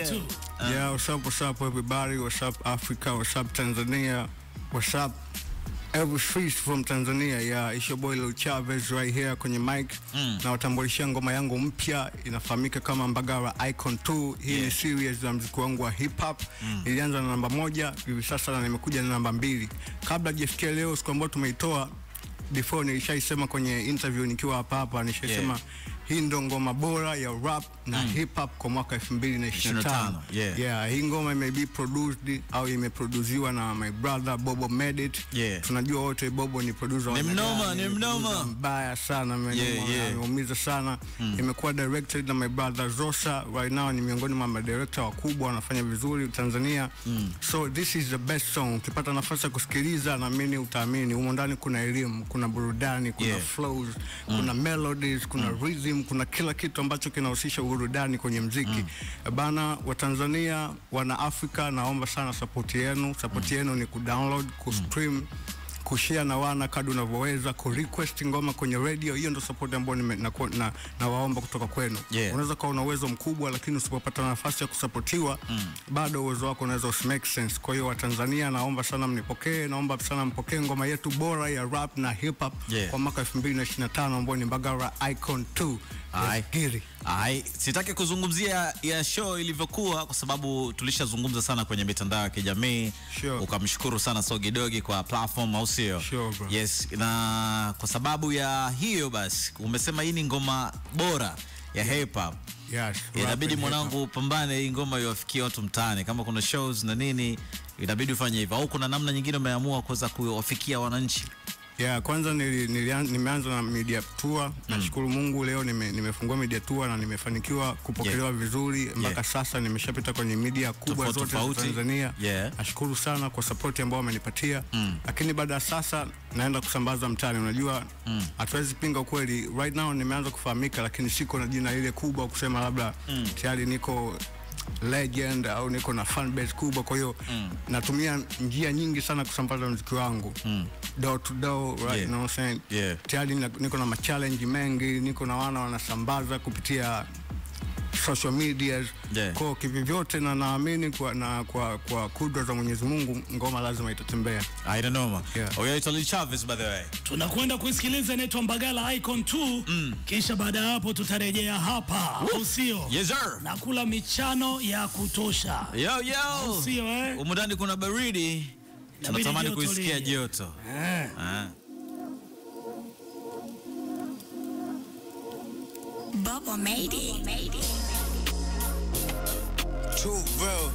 too. Yeah, what's up everybody? What's up Africa? What's up Tanzania? What's up every street from Tanzania? Yeah, it's your boy Lil Chavez right here kwenye mic. Na watambulisha ngoma yangu mpya inafahamika kama Mbagala Icon 2. Hii ni series ya muziki wangu wa hip hop. Ilianza na namba 1, hivi sasa na nimekuja na namba 2. Kabla jifikia leo siku ambayo tumeitoa, before nilishaisema kwenye interview nikiwa hapa nishasema hii ndo ngoma bora ya rap na hip hop kwa mwaka 2025. Yeah, hii ngoma ime produced au imeproduziwa na my brother Bobo Made It. Tunajua wote Bobo ni producer ni mnoma mbaya sana, ameumiza sana. Imekuwa directed na my brother Zosa. Right now ni miongoni mwa director wakubwa wanafanya vizuri Tanzania. So this is the best song. Ukipata nafasi ya kusikiliza na mimi utaamini humo ndani kuna elimu, kuna burudani, kuna flows, kuna melodies, kuna rhythm, kuna kila kitu ambacho kinahusisha burudani kwenye muziki. Bana wa Tanzania, wana Afrika, naomba sana support yenu. Support yenu ni kudownload, kustream, kushare na wana kadri unavyoweza, kurequest ngoma kwenye radio. Hiyo ndio support ambayo na waomba kutoka kwenu. Unaweza kuwa una uwezo mkubwa lakini usipopata nafasi ya kusuportiwa, bado uwezo wako unaweza make sense. Kwa hiyo wa Tanzania, naomba sana mnipokee, naomba sana mpokee ngoma yetu bora ya rap na hip hop kwa mwaka 2025 ambayo ni Mbagala Icon 2. Sitaki kuzungumzia ya show ilivyokuwa kwa sababu tulishazungumza sana kwenye mitandao ya kijamii. Ukamshukuru sana Sogidogi kwa platform, au sio? Yes, na kwa sababu ya hiyo basi umesema hii ni ngoma bora ya hip hop. Inabidi mwanangu upambane hii ngoma iwafikie watu mtaani. Kama kuna shows na nini inabidi ufanye hivyo, au kuna namna nyingine umeamua kuweza kuwafikia wananchi? Kwanza nimeanza na media tour. Nashukuru Mungu leo nimefungua media tour na nimefanikiwa kupokelewa vizuri. Mpaka sasa nimeshapita kwenye media kubwa zote za Tanzania. Nashukuru sana kwa support ambayo wamenipatia. Lakini baada sasa naenda kusambaza mtaani. Unajua hatuwezi pinga ukweli, right now nimeanza kufahamika lakini siko na jina ile kubwa kusema labda tayari niko legend au niko na fan base kubwa. Kwa hiyo natumia njia nyingi sana kusambaza muziki wangu, door to door, right? You know what I'm saying? Tayari niko na challenge mengi, niko na wanasambaza kupitia social media. Kwa kivyote na naamini kwa kudra za Mwenyezi Mungu ngoma lazima itatembea. I don't know. Oya, Lil Chavez by the way. Tunakwenda kusikiliza inaitwa Mbagala Icon 2. Kisha baada hapo tutarejea hapa, au sio? Yes sir. Na kula michano ya kutosha. Yo. Sio Umundani kuna baridi. Tunatamani kuisikia joto. Bobo Made It. Too real.